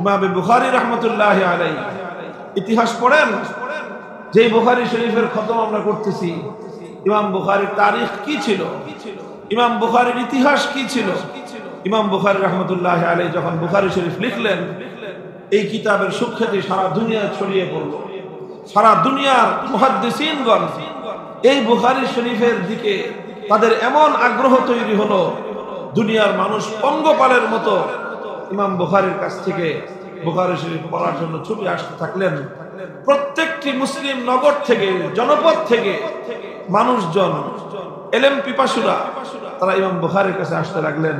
ইমাম বুখারী রাহমাতুল্লাহি আলাইহি ইতিহাস পড়েন, যে বুখারী শরীফের খতম আমরা করতেছি, ইমাম বুখারীর তারিখ কি ছিল, ইমাম বুখারীর ইতিহাস কি ছিল। ইমাম বুখারী রাহমাতুল্লাহি আলাইহি যখন বুখারী শরীফ লিখলেন, এই কিতাবের সুখ্যাতি সারা দুনিয়ায় ছড়িয়ে পড়ল। সারা দুনিয়ার মুহাদ্দিসিনগণ এই বুখারী শরীফের দিকে তাদের এমন আগ্রহ তৈরি হলো, দুনিয়ার মানুষ পঙ্গপালের মতো ইমাম বুখারীর কাছ থেকে বুখারী শরীফ পড়ার জন্য ছুটে আসতে থাকলেন। প্রত্যেকটি মুসলিম নগর থেকে, জনপদ থেকে মানুষজন, এলেম পিপাসুরা, তারা ইমাম বুখারীর কাছে আসতে লাগলেন।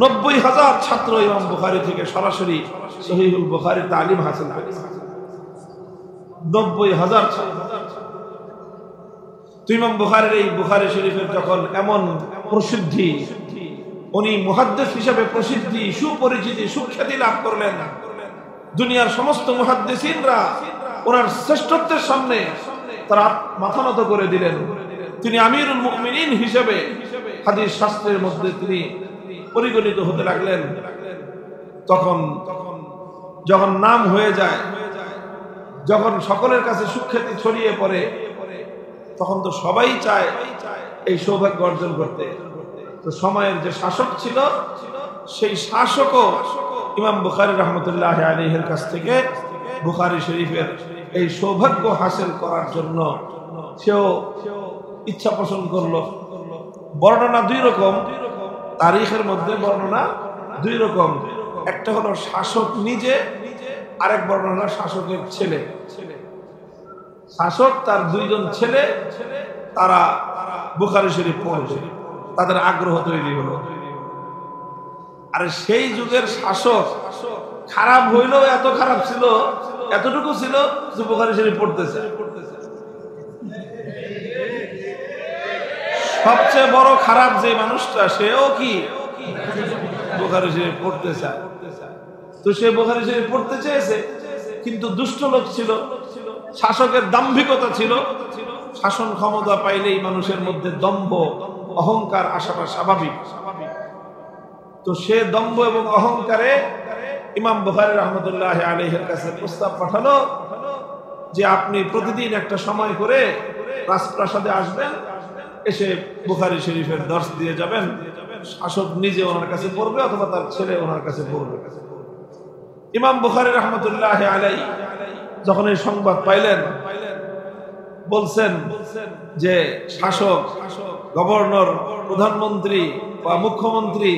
90,000 ছাত্র ইমাম বুখারী থেকে সরাসরি সহিহুল বুখারী তালিম হাসিল করেছে। 90,000 ছাত্র। তো ইমাম বুখারীর এই বুখারী শরীফের যখন এমন প্রসিদ্ধি, উনি মুহাদ্দিস হিসেবে প্রসিদ্ধি, সুপরিচিতি, সুখ্যাতি লাভ করলেন, দুনিয়ার সমস্ত মুহাদ্দিসিনরা ওনার শ্রেষ্ঠত্বের সামনে তারা মাথা নত করে দিলেন। তিনি আমিরুল মুমিনিন হিসেবে হাদিস শাস্ত্রের মধ্যে তিনি পরিগণিত হতে লাগলেন। তখন যখন নাম হয়ে যায়, যখন সকলের কাছে সুখ্যাতি ছড়িয়ে পড়ে, তখন তো সবাই চায় এই সৌভাগ্য অর্জন করতে। তো সময়ের যে শাসক ছিল, সেই শাসকও ইমাম বুখারী রাহমাতুল্লাহি আলাইহির কাছ থেকে বুখারী শরীফের এই সৌভাগ্য হাসিল করার জন্য সেও ইচ্ছা পোষণ করলো। বর্ণনা দুই রকম, তারিখের মধ্যে বর্ণনা দুই রকম। একটা হলো শাসক নিজে, আরেক বর্ণনা শাসকের ছেলে। শাসক তার দুইজন ছেলে, তারা বুখারী শরীফ পড়বে, তাদের আগ্রহ তৈরি হলো। আর সেই যুগের শাসক খারাপ হইলেও এত খারাপ ছিল, এতটুকু ছিল যে বুখারী শরীফ পড়তেছে। সবচেয়ে বড় খারাপ যে মানুষটা, সেও কি বুখারী শরীফ পড়তে চায়। তো সে বুখারী শরীফ পড়তে চেয়েছে, কিন্তু দুষ্ট লোক ছিল, শাসকের দাম্ভিকতা ছিল। শাসন ক্ষমতা পাইলেই মানুষের মধ্যে দম্ভ, অহংকার আসাটা স্বাভাবিক। তো সে দম্ভ এবং অহংকারে ইমাম বুখারী রাহমাতুল্লাহি আলাইহির কাছে প্রস্তাব পাঠালো যে আপনি প্রতিদিন একটা সময় করে রাজপ্রাসাদে আসবেন, এসে বুখারী শরীফের দর্শ দিয়ে যাবেন। শাসক নিজে ওনার কাছে পড়বে অথবা তার ছেলে ওনার কাছে পড়বে। ইমাম বুখারী রাহমাতুল্লাহি আলাইহি যখন এই সংবাদ পাইলেন, বলছেন যে শাসক, গভর্নর, প্রধানমন্ত্রী বা মুখ্যমন্ত্রী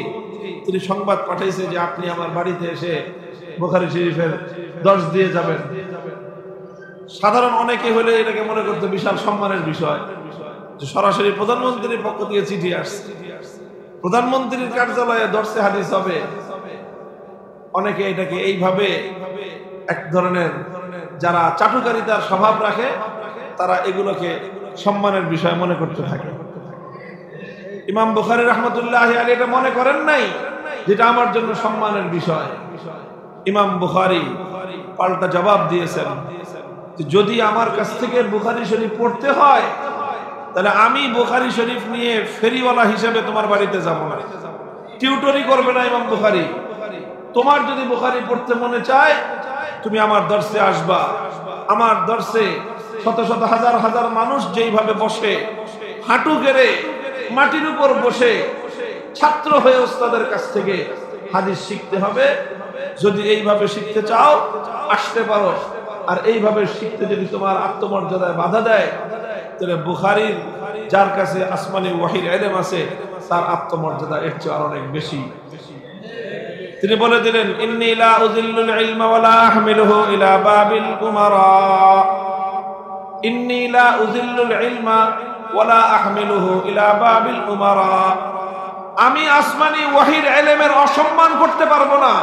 তিনি সংবাদ পাঠাইছে যে আপনি আমার বাড়িতে এসে বুখারী শরীফের দর্শ দিয়ে যাবেন। সাধারণ অনেকে হলে এটাকে মনে করতে বিশাল সম্মানের বিষয় যে সরাসরি প্রধানমন্ত্রীর পক্ষ থেকে চিঠি আসছে, প্রধানমন্ত্রীর কার্যালয়ে দর্শে হাদিস হবে। অনেকে এটাকে এইভাবে এক ধরনের, যারা চাটুকারিতার স্বভাব রাখে, তারা এগুলোকে সম্মানের বিষয় মনে করতে থাকে। ইমাম বুখারী রাহমাতুল্লাহি আলাইহি এটা মনে করেন নাই যেটা আমার জন্য সম্মানের বিষয়। ইমাম বুখারী পাল্টা জবাব দিয়েছেন যে যদি আমার কাছ থেকে বুখারী শরীফ পড়তে হয়, তাহলে আমি বুখারী শরীফ নিয়ে ফেরিওয়ালা হিসেবে তোমার বাড়িতে যাব না, টিউটরি করবে না ইমাম বুখারী। তোমার যদি বুখারী পড়তে মনে চায়, তুমি আমার দর্শে আসবা। আমার দর্শে শত শত হাজার হাজার মানুষ যেইভাবে বসে, হাঁটু গেড়ে মাটির উপর বসে ছাত্র হয়ে ওস্তাদের কাছ থেকে হাদিস শিখতে হবে। যদি এইভাবে শিখতে চাও আসতে পারো, আর এইভাবে শিখতে যদি তোমার আত্মমর্যাদায় বাধা দেয়, তাহলে বুখারীর যার কাছে আসমানি ওয়াহির ইলম আছে, তার আত্মমর্যাদা এর চেয়ে আর অনেক বেশি। তিনি বলে দিলেন, ইন্নী লা উযিল্লুল ইলমা ওয়া লা আহমিলুহু ইলা বাবিল উমারা। ইন্নী লা উযিল্লুল ইলমা ওয়া লা আহমিলুহু ইলা বাবিল উমারা, আমি আসমানি ওয়াহির ইলমের অসম্মান করতে পারবো না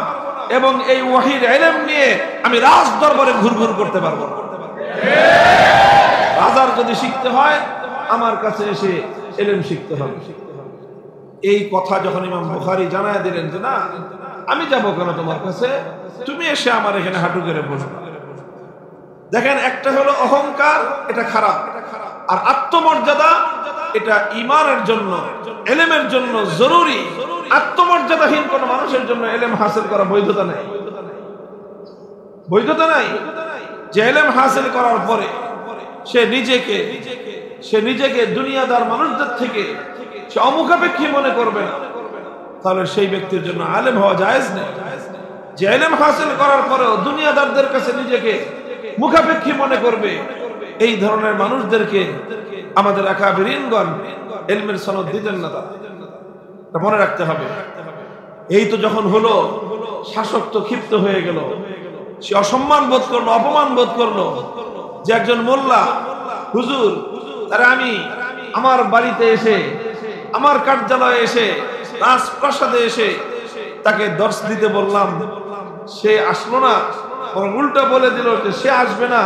এবং এই ওয়াহির ইলম নিয়ে আমি রাজ দরবারে ঘুরঘুর করতে পারবো না। রাজার যদি শিখতে হয় আমার কাছে এসে ইলম শিখতে হবে। এই কথা যখন ইমাম বুখারী জানায় দিলেন যে না, আমি যাবো কেন তোমার কাছে, তুমি এসে আমার এখানে হাঁটু গেড়ে বসবে। দেখেন, একটা হলো অহংকার, এটা খারাপ, আর আত্মমর্যাদা এটা ঈমানের জন্য, ইলমের জন্য জরুরি। আত্মমর্যাদাহীন কোন মানুষের জন্য ইলম হাসিল করা বৈধতা নাই, বৈধতা নাই। যে ইলম হাসিল করার পরে সে নিজেকে দুনিয়াদার মানুষদের থেকে সে অমুখাপেক্ষী মনে করবে না, তাহলে সেই ব্যক্তির জন্য আলেম হওয়া জায়েজ নেই। যে ইলম হাসিল করার পরেও দুনিয়াদারদের কাছে নিজেকে মুখাপেক্ষী মনে করবে, এই ধরনের মানুষদেরকে আমাদের আকাবিরিনগণ ইলমের সনদ দিতেন না। তা মনে রাখতে হবে। এই তো যখন হলো, শাসক তো ক্ষিপ্ত হয়ে গেল, সে অসম্মান বোধ করলো, অপমান বোধ করলো যে একজন মোল্লা হুজুর, তারা আমি আমার বাড়িতে এসে, আমার কার্যালয়ে এসে, রাজপ্রাসাদে এসে তাকে দর্শ দিতে বললাম, সে আসলো না, বরং উল্টা বলে দিল যে সে আসবে না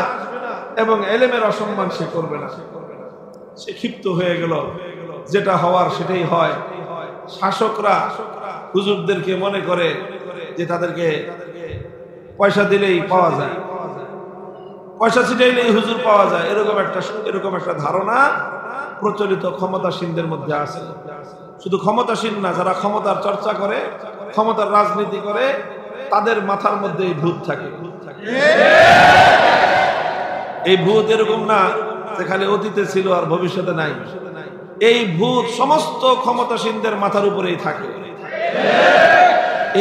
এবং ইলমের অসম্মান সে করবে না। সে ক্ষিপ্ত হয়ে গেল। যেটা হওয়ার সেটাই হয়। শাসকরা হুজুরদেরকে মনে করে যে তাদেরকে পয়সা দিলেই পাওয়া যায়, পয়সা ছিটাইলেই হুজুর পাওয়া যায়, এরকম একটা ধারণা প্রচলিত ক্ষমতাসীনদের মধ্যে আছে। শুধু ক্ষমতাসীন না, যারা ক্ষমতার চর্চা করে, ক্ষমতার রাজনীতি করে, তাদের মাথার মধ্যে এই ভূত থাকে। এই ভূত এরকম না যে খালি অতীতে ছিল আর ভবিষ্যতে নাই। এই ভূত সমস্ত ক্ষমতাসীনদের মাথার উপরেই থাকে।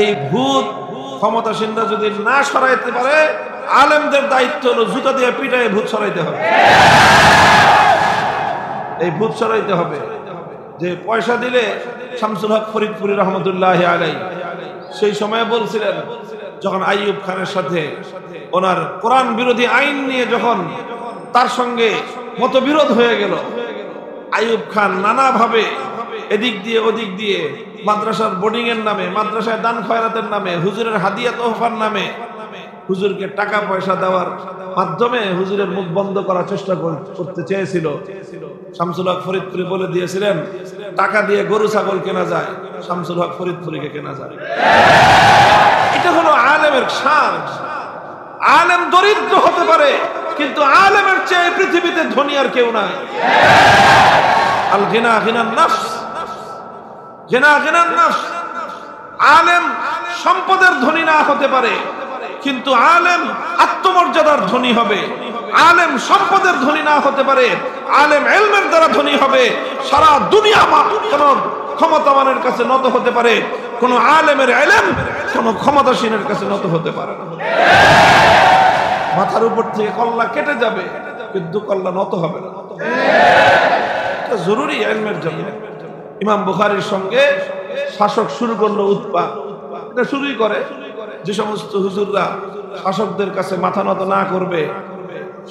এই ভূত ক্ষমতাসীনরা যদি না সরাইতে পারে, আলেমদের দায়িত্ব হলো জুতা দিয়ে পিটায় ভূত সরাইতে হবে। এই ভূত সরাইতে হবে। যে পয়সা দিলে, শামসুল হক ফরিদপুরি রহমতুল্লাহ আলাইহি সেই সময় বলছিলেন, যখন আইয়ুব খানের সাথে ওনার কোরআন বিরোধী আইন নিয়ে যখন তার সঙ্গে মতবিরোধ হয়ে গেল, আইয়ুব খান নানাভাবে এদিক দিয়ে ওদিক দিয়ে মাদ্রাসার বোর্ডিং এর নামে, মাদ্রাসায় দান খয়রাতের নামে, হুজুরের হাদিয়া তোহফার নামে হুজুরকে টাকা পয়সা দেওয়ার মাধ্যমে হুজুরের মুখ বন্ধ করার চেষ্টা করতে চেয়েছিল। শামসুল হক ফরিদপুরি বলে দিয়েছিলেন, টাকা দিয়ে গরু ছাগল কেনা যায়, শামসুল হক ফরিদপুরিকে কেনা যায়। এটা হলো আলেমের শান। আলেম দরিদ্র হতে পারে, কিন্তু আলেমের চেয়ে পৃথিবীতে ধনী আর কেউ নাই। আল গিনা গিনান নাফস, গিনা গিনান নাফস। আলেম সম্পদের ধনী না হতে পারে, কিন্তু আলেম আত্মমর্যাদার ধনী হবে। আলেম সম্পদের ধনী না হতে পারে, আলেম ইলমের দ্বারা ধনী হবে। সারা দুনিয়া কোন ক্ষমতাবানের কাছে নত হতে পারে, কোন আলেমের ইলম কোন ক্ষমতাসীনের কাছে নত হতে পারে না। মাথার উপর থেকে কল্লা কেটে যাবে, কিন্তু কল্লা নত হবে না। এটা জরুরি ইলমের জন্য। ইমাম বুখারীর সঙ্গে শাসক শুরু করলো উৎপাত। এটা শুরুই করে যে সমস্ত হুজুররা শাসকদের কাছে মাথা নত না করবে,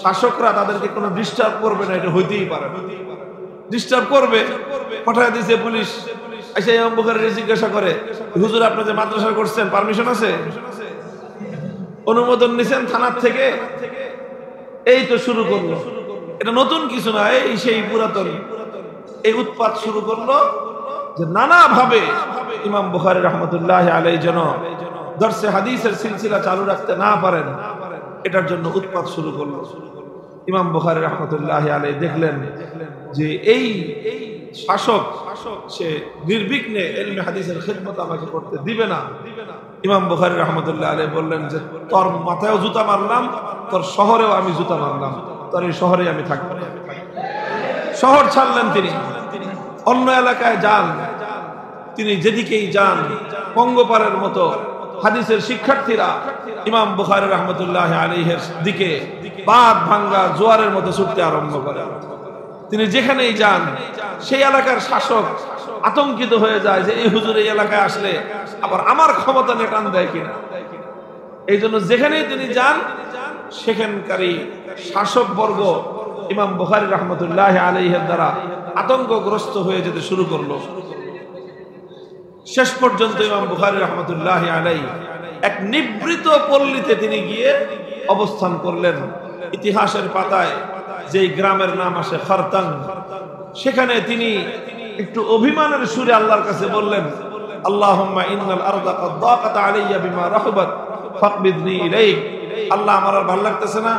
শাসকরা তাদেরকে কোনো ডিস্টার্ব করবে না, এটা হইতেই পারে না। ডিস্টার্ব করবে, পাঠায় দিয়েছে পুলিশ, এসে ইমাম বুখারী জিজ্ঞাসা করে, হুজুর আপনি যে মাদ্রাসা করছেন পারমিশন আছে, অনুমোদন নিছেন থানার থেকে? এই তো শুরু করলো। এটা নতুন কিছু না, এই সেই পুরাতন। এই উৎপাত শুরু করলো যে নানাভাবে ইমাম বুখারী রাহমাতুল্লাহ আলাইহি যেন দর্সে হাদিসের সিলসিলা চালু রাখতে না পারেন, এটার জন্য উৎপাত শুরু করলো। ইমাম বুখারী রাহমাতুল্লাহ আলাইহি দেখলেন যে এই শাসক সে নির্বিঘ্নে ইলমে হাদিসের খিদমত আমাকে করতে দিবে না। ইমাম বুখারী রাহমাতুল্লাহ আলাইহি বললেন যে তোর মাথায়ও জুতা মারলাম, তোর শহরেও আমি জুতা মারলাম, তোর এই শহরে আমি থাকবো না। শহর ছাড়লেন তিনি, অন্য এলাকায় যান। তিনি যেদিকেই যান, পঙ্গপালের মতো হাদিসের শিক্ষার্থীরা ইমাম বুখারী রাহমাতুল্লাহ আলাইহির দিকে বাঁধ ভাঙ্গা জোয়ারের মতো ছুটতে আরম্ভ করে। তিনি যেখানেই যান, সেই এলাকার শাসক আতঙ্কিত হয়ে যায় যে এই হুজুর এই এলাকায় আসলে আবার আমার ক্ষমতা নিয়ে টান দেয় কিনা। এই জন্য যেখানেই তিনি যান, সেখানকারী শাসক বর্গ ইমাম বুখারী রাহমাতুল্লাহ আলাইহির দ্বারা আতঙ্কগ্রস্ত হয়ে যেতে শুরু করলো। শেষ পর্যন্ত ইমাম বুখারী রাহমাতুল্লাহ আলাইহি এক নিভৃত পল্লীতে তিনি গিয়ে অবস্থান করলেন। ইতিহাসের পাতায় যেই গ্রামের নাম আসে খারতাং, সেখানে তিনি একটু অভিমানের সুরে আল্লাহর কাছে বললেন, আল্লাহুম্মা ইন্নাল আরদা ক্বাদ দাকাত আলাইয়া বিমা রাহবাত ফাকবিদনি ইলাইক। আল্লাহ, আমার আর ভালো লাগতেছে না,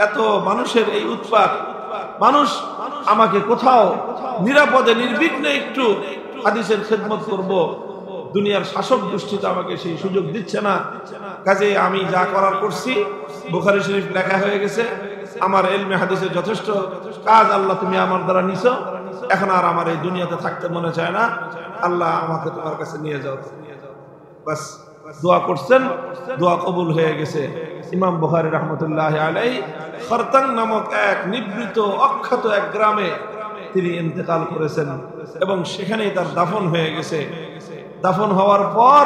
এত মানুষের এই উৎপাত, মানুষ আমাকে কোথাও নিরাপদে নির্বিঘ্নে একটু হাদিসের খেদমত করব, দুনিয়ার শাসক গোষ্ঠী তো আমাকে সেই সুযোগ দিচ্ছে না। কাজে আমি যা করার করছি, বুখারী শরীফ লেখা হয়ে গেছে, আমার ইলমে হাদিসের যথেষ্ট কাজ আল্লাহ তুমি আমার দ্বারা নিছো, এখন আর আমার এই দুনিয়াতে থাকতে মনে চায় না, আল্লাহ আমাকে তোমার কাছে নিয়ে যাও। বাস দোয়া করছেন, দোয়া কবুল হয়ে গেছে। ইমাম বুখারী রাহমাতুল্লাহ আলাইহি খারতাং নামক এক নিভৃত অখ্যাত এক গ্রামে তিনি ইন্তেকাল করেছেন এবং সেখানেই তার দাফন হয়ে গেছে। দাফন হওয়ার পর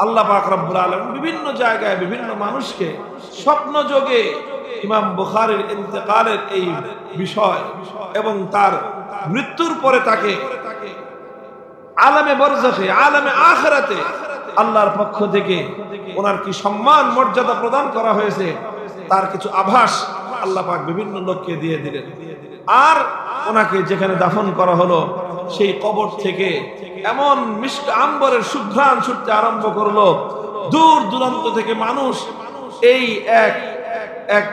আল্লাহ পাক রব্বুল আলামিন বিভিন্ন জায়গায় বিভিন্ন মানুষকে স্বপ্ন যোগে ইমাম বুখারীর ইন্তেকালের এই বিষয় এবং তার মৃত্যুর পরে তাকে আলামে বারজাখে, আলামে আখিরাতে আল্লাহর পক্ষ থেকে ওনার কি সম্মান মর্যাদা প্রদান করা হয়েছে তার কিছু আভাস আল্লাহ পাক বিভিন্ন লোককে দিয়ে দিলেন। আর ওনাকে যেখানে দাফন করা হলো সেই কবর থেকে এমন মিষ্টি আম্বরের সুঘ্রাণ ছুটতে আরম্ভ করলো, দূর দূরান্ত থেকে মানুষ এই এক এক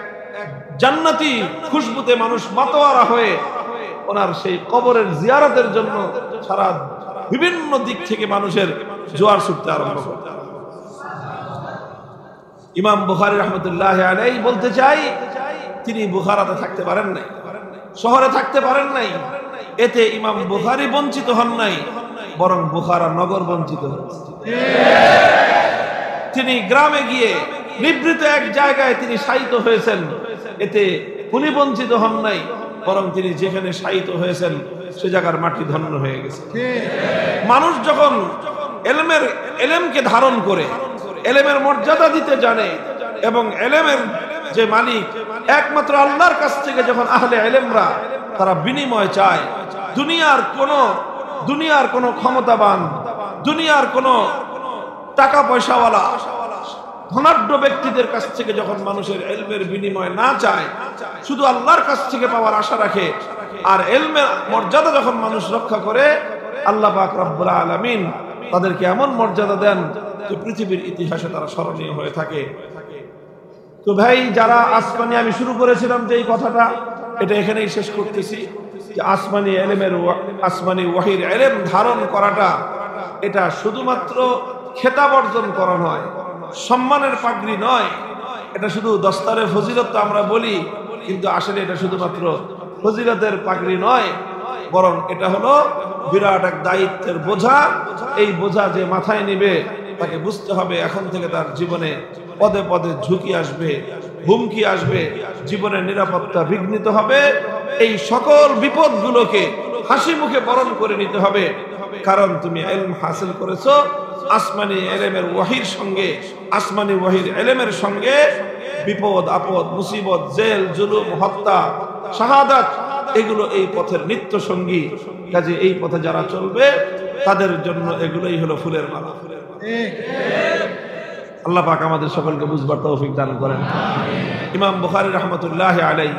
জান্নাতি খুশবুতে মানুষ মাতোয়ারা হয়ে ওনার সেই কবরের জিয়ারতের জন্য সারা বিভিন্ন দিক থেকে মানুষের জোয়ার ছুটতে আরম্ভ করলো। ইমাম বুখারী রাহমাতুল্লাহ আলাইহি বলতে চাই, তিনি বুখারাতে থাকতে পারেন নাই, শহরে থাকতে পারেন নাই। এতে ইমাম বুখারী বঞ্চিত হন নাই, বরং বুখারা নগর বঞ্চিত হয়েছে। তিনি গ্রামে গিয়ে নিভৃত এক জায়গায় তিনি শায়িত হয়েছেন, এতে উনি বঞ্চিত হন নাই, বরং তিনি যেখানে শায়িত হয়েছেন সে জায়গার মাটি ধন্য হয়ে গেছে। মানুষ যখন এলেমকে ধারণ করে এলেমের মর্যাদা দিতে জানে এবং এলেমের যে মালিক একমাত্র আল্লাহর কাছ থেকে যখন আহলে এলেমরা তারা বিনিময় চায়, দুনিয়ার কোন ক্ষমতাবান, দুনিয়ার কোন টাকা পয়সাওয়ালা ধনাঢ্য ব্যক্তিদের কাছ থেকে যখন মানুষের এলমের বিনিময় না চায়, শুধু আল্লাহর কাছ থেকে পাওয়ার আশা রাখে, আর এলমের মর্যাদা যখন মানুষ রক্ষা করে, আল্লাহ পাক রব্বুল আলামিন তাদেরকে এমন মর্যাদা দেন যে পৃথিবীর ইতিহাসে তারা স্মরণীয় হয়ে থাকে। তো ভাই, যারা আসমানি, আমি শুরু করেছিলাম যে এই কথাটা, এটা এখানেই শেষ করতেছি যে আসমানি এলেমের, আসমানি ওয়াহির এলেম ধারণ করাটা এটা শুধুমাত্র খেতাব অর্জন করা নয়, সম্মানের পাগড়ি নয়, এটা শুধু দস্তারে ফজিলত তো আমরা বলি, কিন্তু আসলে এটা শুধুমাত্র ফজিলতের পাগড়ি নয়, বরং এটা হলো বিরাট এক দায়িত্বের বোঝা। এই বোঝা যে মাথায় নিবে তাকে বুঝতে হবে এখন থেকে তার জীবনে পদে পদে ঝুঁকি আসবে, হুমকি আসবে, জীবনের নিরাপত্তা বিঘ্নিত হবে। এই সকল বিপদগুলোকে হাসি মুখে বরণ করে নিতে হবে, কারণ তুমি ইলম হাসিল করেছো আসমানি এলেমের ওয়াহির সঙ্গে, আসমানি ওয়াহির এলেমের সঙ্গে বিপদ আপদ, মুসিবত, জেল, জুলুম, হত্যা, শাহাদাত, এগুলো এই পথের নিত্য সঙ্গী। কাজে এই পথে যারা চলবে তাদের জন্য এগুলোই হলো ফুলের মালা। আল্লাহ পাক আমাদের সকলকে বুঝবার তৌফিক দান করেন। ইমাম বুখারী রাহমাতুল্লাহ আলাইহি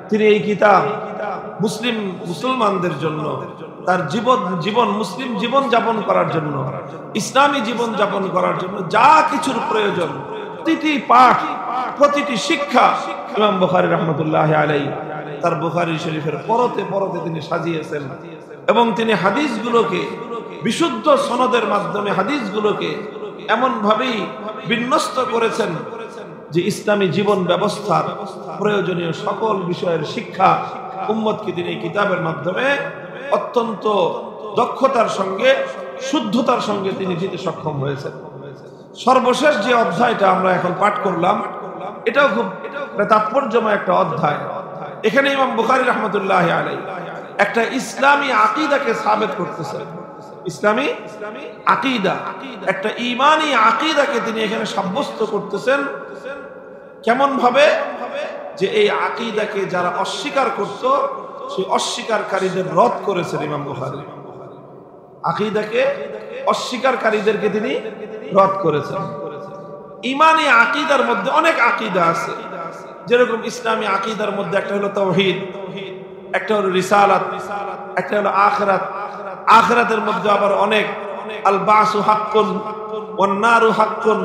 তিনি এই কিতাব মুসলমানদের জন্য, তার জীবন মুসলিম জীবন যাপন করার জন্য, ইসলামী জীবন যাপন করার জন্য যা কিছুর প্রয়োজন, প্রতিটি পাঠ, প্রতিটি শিক্ষা ইমাম বুখারী রাহমাতুল্লাহ আলাইহি তার বুখারী শরীফের পরতে পরতে তিনি সাজিয়েছেন এবং তিনি হাদিসগুলোকে বিশুদ্ধ সনদের মাধ্যমে হাদিসগুলোকে এমন ভাবেই বিন্যস্ত করেছেন যে ইসলামী জীবন ব্যবস্থার প্রয়োজনীয় সকল বিষয়ের শিক্ষা উম্মতকে তিনি এই কিতাবের মাধ্যমে অত্যন্ত দক্ষতার সঙ্গে, শুদ্ধতার সঙ্গে তিনি দিতে সক্ষম হয়েছেন। সর্বশেষ যে অধ্যায়টা আমরা এখন পাঠ করলাম, এটাও খুব তাৎপর্যময় একটা অধ্যায়। এখানে ইমাম বুখারী রাহমাতুল্লাহ আলাইহি একটা ইসলামী আকীদাকে সাবিত করতেছেন। ইসলামী আকীদা, একটা ঈমানী আকীদাকে তিনি এখানে সাব্যস্ত করতেছেন। কেমন ভাবে? যে এই আকীদাকে যারা অস্বীকার করত সেই অস্বীকারীদের রদ করেছেন ইমাম বুখারী। আকীদাকে অস্বীকারীদেরকে তিনি রদ করেছেন। ঈমানী আকীদার মধ্যে অনেক আকীদা আছে, যেরকম ইসলামী আকীদার মধ্যে একটা হলো তাওহীদ, একটা হলো রিসালাত, একটা হলো আখিরাত। আখিরাতের মধ্যে আবার অনেক, আল বাসু হাক্কুন ওয়ান নারু হাক্কুন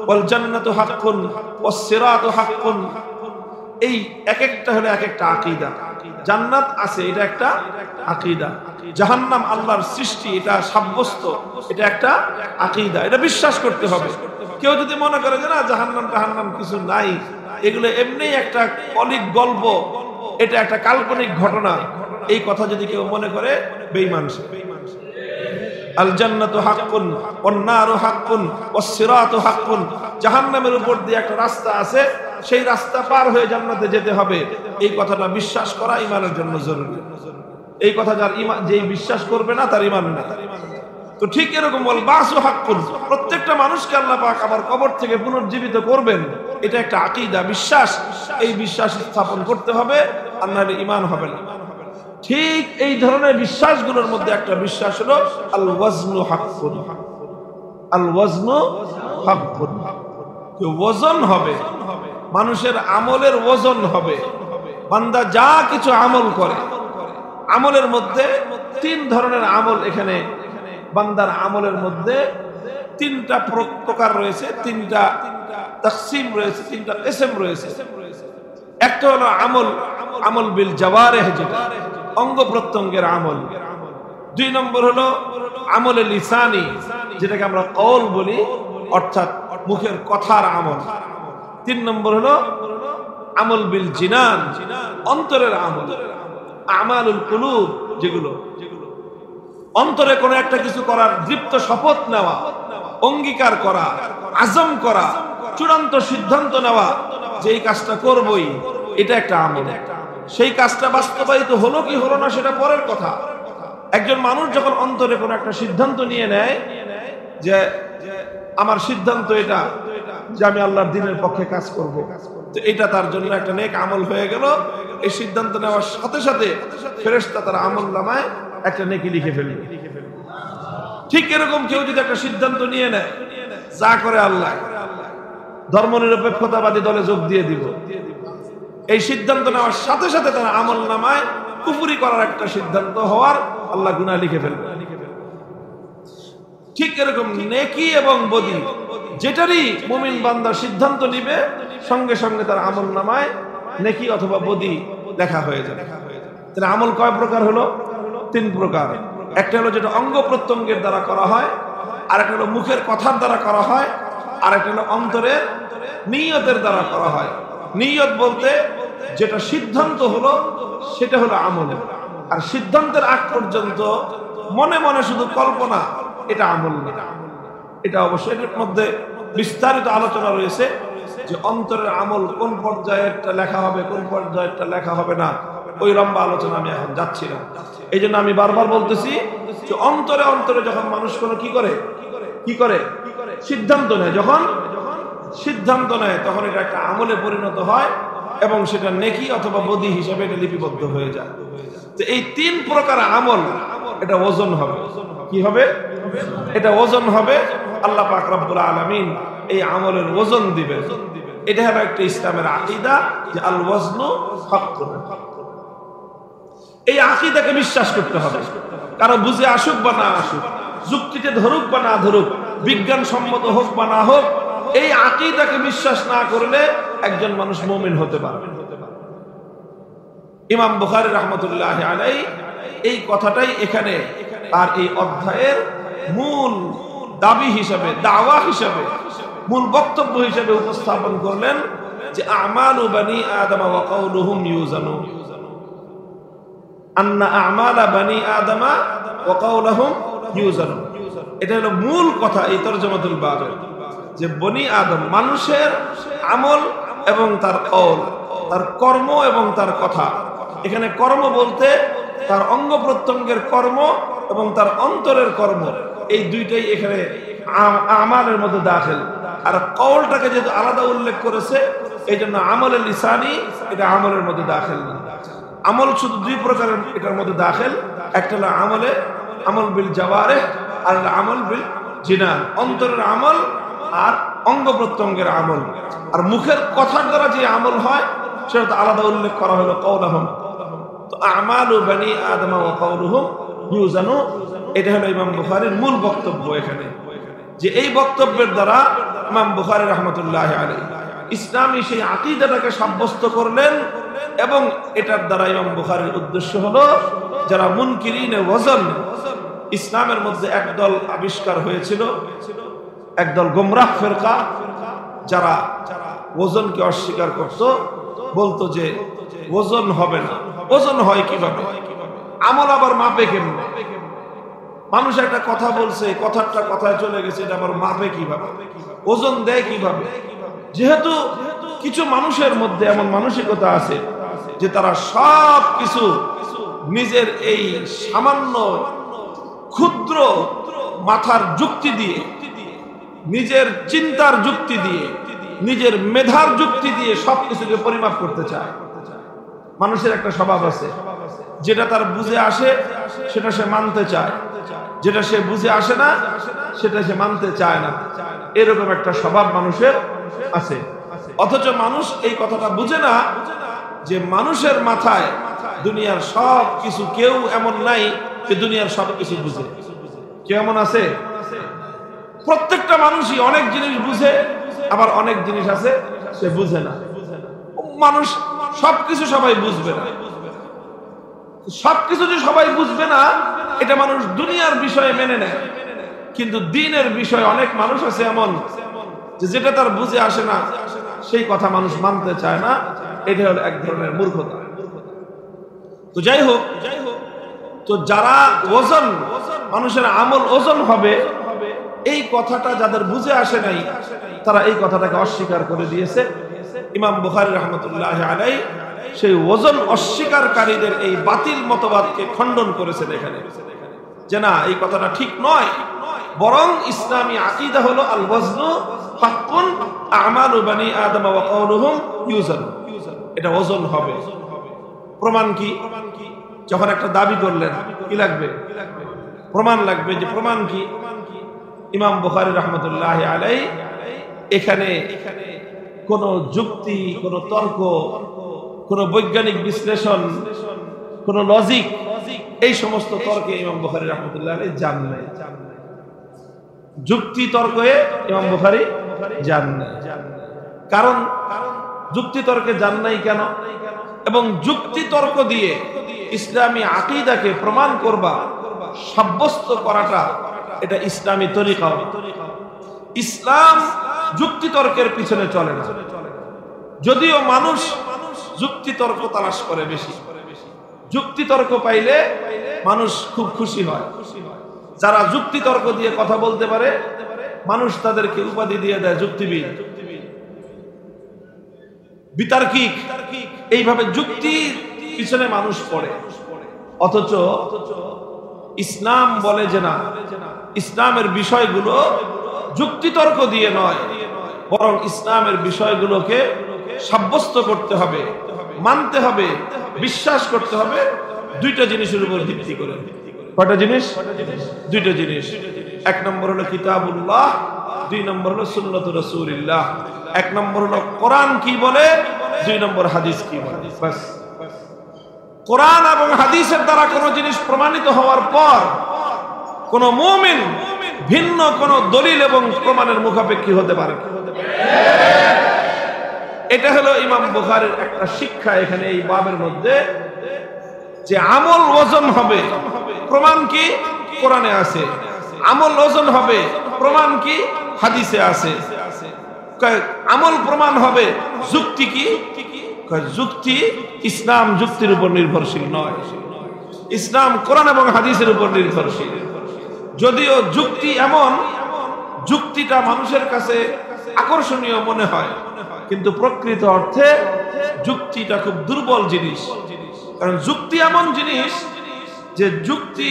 ওয়াল জান্নাতু হাক্কুন ওয়াস সিরাতু হাক্কুন। এই এক একটা হলো এক একটা আকীদা। জান্নাত আছে, এটা একটা আকীদা। জাহান্নাম আল্লাহর সৃষ্টি, এটা সাব্যস্ত, এটা একটা আকীদা। এটা বিশ্বাস করতে হবে। কেউ যদি মনে করে যে না জাহান্নাম কিছু নাই, এগুলো এমনি একটা অলিক গল্প, এটা একটা কাল্পনিক ঘটনা, এই কথা যদি কেউ মনে করে, বেঈমান সে। আল জান্নাতু হাক্কুন ওয়ান নারু হাক্কুন ওয়াস সিরাতু হাক্কুন। জাহান্নামের উপর দিয়ে একটা রাস্তা আছে, সেই রাস্তা পার হয়ে জান্নাতে যেতে হবে, এই কথাটা বিশ্বাস করা ঈমানের জন্য জরুরি। এই কথা যার ঈমান, যেই বিশ্বাস করবে না তার ঈমান নেই। তো ঠিক এরকম ওয়াল বাসু হাক্কুন, প্রত্যেকটা মানুষকে আল্লাহ পাক আবার কবর থেকে পুনর্জীবিত করবেন, এটা একটা আকীদা, বিশ্বাস। এই বিশ্বাস স্থাপন করতে হবে, আর নাহলে ঈমান হবে না। ঠিক এই ধরনের বিশ্বাসগুলোর মধ্যে একটা বিশ্বাস হলো আল ওয়াজনু হাক্কুন। আল ওয়াজনু হাক্কুন, ওজন হবে, মানুষের আমলের ওজন হবে। বান্দা যা কিছু আমল করে, আমলের মধ্যে তিন ধরনের আমল, এখানে বান্দার আমলের মধ্যে তিনটা প্রকার রয়েছে, তিনটা তাকসিম রয়েছে, তিনটা কিসম রয়েছে। একটা হলো আমল বিল জাওয়ারিহ, যেটা অঙ্গ প্রত্যঙ্গের আমল। দুই নম্বর হলো আমলে লিসানি, যেটাকে আমরা কওল বলি, অর্থাৎ মুখের কথার আমল। তিন নম্বর হলো আমল বিল জিনান, অন্তরের আমল। আমালুল কুলুব, যেগুলো অন্তরে কোনো একটা কিছু করার দৃপ্ত শপথ নেওয়া, অঙ্গীকার করা, আজম করা, চূড়ান্ত সিদ্ধান্ত নেওয়া যে এই কাজটা করবই, এটা একটা আমল। সেই কাজটা বাস্তবায়িত হলো কি হলো না সেটা পরের কথা। একজন মানুষ যখন অন্তরে কোনো একটা সিদ্ধান্ত নিয়ে নেয় যে আমার সিদ্ধান্ত এটা, যে আমি আল্লাহর দ্বীনের পক্ষে কাজ করব, তো এটা তার জন্য একটা নেক আমল হয়ে গেল। এই সিদ্ধান্ত নেওয়ার সাথে সাথে ফেরেশতা তার আমলনামায় একটা নেকি লিখে ফেলবে। ঠিক এরকম কেউ যদি একটা সিদ্ধান্ত নিয়ে নেয়, যা করে আল্লাহ, ধর্মনিরপেক্ষতাবাদী দলে যোগ দিয়ে দিব, এই সিদ্ধান্ত নেওয়ার সাথে সাথে তার আমলনামায় কুফরি করার একটা সিদ্ধান্ত হওয়ার আল্লাহ গুনাহ লিখে ফেলবে। ঠিক এরকম নেকি এবং বদী, যেটারই মুমিন বান্দা সিদ্ধান্ত নিবে, সঙ্গে সঙ্গে তার আমলনামায় নেকি অথবা বদী লেখা হয়ে যাবে। তাহলে আমল কয় প্রকার হলো? তিন প্রকার। একটা হলো যেটা অঙ্গ প্রত্যঙ্গের দ্বারা করা হয়, আর একটা হলো মুখের কথার দ্বারা করা হয়, আর একটা হলো অন্তরের নিয়তের দ্বারা করা হয়। নিয়ত বলতে যেটা সিদ্ধান্ত হলো সেটা হলো আমল, আর সিদ্ধান্তের আগ পর্যন্ত মনে মনে শুধু কল্পনা, এটা আমল না। এটা অবশ্যই এর মধ্যে বিস্তারিত আলোচনা রয়েছে যে অন্তরের আমল কোন পর্যায়েরটা লেখা হবে, কোন পর্যায়েরটা লেখা হবে না, ওই লম্বা আলোচনা আমি এখন যাচ্ছি না। এই জন্য আমি বারবার বলতেছি যে অন্তরে অন্তরে যখন মানুষ কোনো কি করে সিদ্ধান্ত নেয়, যখন সিদ্ধান্ত নেয় তখন এটা একটা আমলে পরিণত হয় এবং সেটা নেকি অথবা বদী হিসাবে এটা লিপিবদ্ধ হয়ে যায়। তো এই তিন প্রকার আমল, এটা ওজন হবে। কি হবে? এটা ওজন হবে। আল্লাহ পাক রব্বুল আলামিন এই আমলের ওজন দিবেন। এটা হলো একটা ইসলামের আকীদা যে আল ওয়াজনু হাক্কুন। এই আকীদাকে বিশ্বাস করতে হবে, কারো বুঝে আসুক বা না আসুক, যুক্তিতে ধরুক বা না ধরুক, বিজ্ঞানসম্মত হোক বা না হোক, এই আকীদাকে বিশ্বাস না করলে একজন মানুষ মুমিন হতে পারবে না। ইমাম বুখারী রাহমাতুল্লাহি আলাইহি এই কথাটাই এখানে আর এই অধ্যায়ের মূল দাবি হিসাবে, দাওয়া হিসাবে, মূল বক্তব্য হিসাবে উপস্থাপন করলেন যে আমালু বানি আদম ওয়া কাউলুহুম ইউজানু, আন্না আমালা বানি আদম ওয়া কাউলুহুম ইউজানু। এটা হলো মূল কথা এই তরজমাতুল বাব, যে বনি আদম মানুষের আমল এবং তার কওল, তার কর্ম এবং তার কথা। এখানে কর্ম বলতে তার অঙ্গ প্রত্যঙ্গের কর্ম এবং তার অন্তরের কর্ম, এই দুইটাই এখানে আমালের মধ্যে দাখিল। আর কওলটাকে যেহেতু আলাদা উল্লেখ করেছে, এই জন্য আমলে লিসানি এটা আমলের মধ্যে দাখিল না। আমল শুধু দুই প্রকারের এটার মধ্যে দাখিল, একটা হলো আমল বিল জাওয়ারিহ আর আমল বিল জিনান, অন্তরের আমল আর অঙ্গ প্রত্যঙ্গের আমল। আর মুখের কথার দ্বারা যে আমল হয় সেটা তো আলাদা উল্লেখ করা হলো কওলাহুম। তো আমালু বনি আদম ওয়া কওলুহুম ইউজানু, এটা হলো ইমাম বুখারীর মূল বক্তব্য এখানে, যে এই বক্তব্যের দ্বারা ইমাম বুখারী রাহমাতুল্লাহি আলাইহি ইসলামী সেই আকীদাটাকে সাব্যস্ত করলেন। এবং এটার দ্বারা ইমাম বুখারীর উদ্দেশ্য হলো যারা মুনকিরিনে ওয়াজন, ইসলামের মধ্যে একদল আবিষ্কার হয়েছিল, একদল গোমরাহ ফিরকা, যারা ওজনকে অস্বীকার করত, বলতো যে ওজন হবে না। ওজন হয় কিভাবে? আমল আবার মাপে কেমনে? মানুষ একটা কথা বলছে, কথাটা কথায় চলে গেছে, এটা আবার মাপে কিভাবে? ওজন দেয় কিভাবে? যেহেতু কিছু মানুষের মধ্যে এমন মানসিকতা আছে যে তারা সব কিছু নিজের এই সামান্য ক্ষুদ্র মাথার যুক্তি দিয়ে, নিজের চিন্তার যুক্তি দিয়ে, নিজের মেধার যুক্তি দিয়ে সবকিছুকে পরিমাপ করতে চায়। মানুষের একটা স্বভাব আছে, যেটা তার বুঝে আসে সেটা সে মানতে চায়, যেটা সে বুঝে আসে না সেটা সে মানতে চায় না। এরকম একটা স্বভাব মানুষের আছে। অথচ মানুষ এই কথাটা বুঝে না যে মানুষের মাথায় দুনিয়ার সব কিছু, কেউ এমন নাই যে দুনিয়ার সব কিছু বুঝে। কেউ এমন আছে? প্রত্যেকটা মানুষই অনেক জিনিস বুঝে, আবার অনেক জিনিস আছে সে বুঝে না। মানুষ সবকিছু সবাই বুঝবে না। সবকিছু যে সবাই বুঝবে না এটা মানুষ দুনিয়ার বিষয়ে মেনে নেয়, কিন্তু দ্বীনের বিষয়ে অনেক মানুষ আছে এমন যে যেটা তার বুঝে আসে না সেই কথা মানুষ মানতে চায় না। এটা হলো এক ধরনের মূর্খতা। তো যাই হোক, তো যারা ওজন, মানুষের আমল ওজন হবে, এই কথাটা যাদের বুঝে আসে নাই তারা এই কথাটাকে অস্বীকার করে দিয়েছে। ইমাম বুখারী রাহমাতুল্লাহি আলাইহি সেই ওজন অস্বীকারীদের এই বাতিল মতবাদকে খণ্ডন করেছেন এখানে, যে না, এই কথাটা ঠিক নয়, বরং ইসলামী আকীদা হলো আল ওয়াজনু হাক্কুন আমালু বনি আদম ওয়া কওলুহুম ইউজান, এটা ওজন হবে। প্রমাণ কি? যখন একটা দাবি করলেন কি লাগবে? প্রমাণ লাগবে। যে প্রমাণ কি? ইমাম বুখারী রাহমাতুল্লাহি আলাইহি এখানে কোন যুক্তি, কোন তর্ক, কোন বৈজ্ঞানিক বিশ্লেষণ, কোন লজিক, এই সমস্ত তর্কে ইমাম বুখারী রাহমাতুল্লাহি আলাইহি যান নাই। যুক্তি তর্কে ইমাম বুখারী যান নাই। কারণ যুক্তি তর্কে যান নাই কেন? এবং যুক্তি তর্ক দিয়ে ইসলামী আকীদাকে প্রমাণ করবা, সাব্যস্ত করাটা এটা ইসলামী তরিকা। ইসলাম যুক্তি তর্কের পিছনে চলে না, যদিও মানুষ যুক্তি তর্ক তালাশ করে বেশি। যুক্তি তর্ক পাইলে মানুষ খুব খুশি হয়। যারা যুক্তি তর্ক দিয়ে কথা বলতে পারে মানুষ তাদেরকে উপাধি দিয়ে দেয় যুক্তিবিদ, বিতার্কিক। এইভাবে যুক্তির পিছনে মানুষ পড়ে। অথচ ইসলাম বলে যে না, ইসলামের বিষয়গুলো যুক্তিতর্ক দিয়ে নয়, বরং ইসলামের বিষয়গুলোকে সাব্যস্ত করতে হবে, মানতে হবে, বিশ্বাস করতে হবে দুইটা জিনিসের উপর ভিত্তি করে। কয়টা জিনিস? দুইটা জিনিস। এক নম্বর হলো কিতাবুল্লাহ, দুই নম্বর হলো সুন্নাতুর রাসূলিল্লাহ। এক নম্বর হলো কোরআন কি বলে, দুই নম্বর হাদিস কি বলে। বাস। কোরআন এবং হাদিসের দ্বারা কোন জিনিস প্রমাণিত হওয়ার পর কোন মুমিন ভিন্ন কোন দলিল এবং প্রমাণের মুখাপেক্ষী হতে পারে। এটা হলো ইমাম বুখারীর একটা শিক্ষা এখানে এই বাবের মধ্যে, যে আমল ওজন হবে, প্রমাণ কি? কোরআনে আছে। আমল ওজন হবে, প্রমাণ কি? হাদিসে আছে। আমল প্রমাণ হবে, যুক্তি কি? যুক্তি ইসলাম যুক্তির উপর নির্ভরশীল নয়, ইসলাম কোরআন এবং হাদিসের উপর নির্ভরশীল। যদিও যুক্তি এমন, যুক্তিটা মানুষের কাছে আকর্ষণীয় মনে হয়, কিন্তু প্রকৃত অর্থে যুক্তিটা খুব দুর্বল জিনিস। কারণ যুক্তি এমন জিনিস যে যুক্তি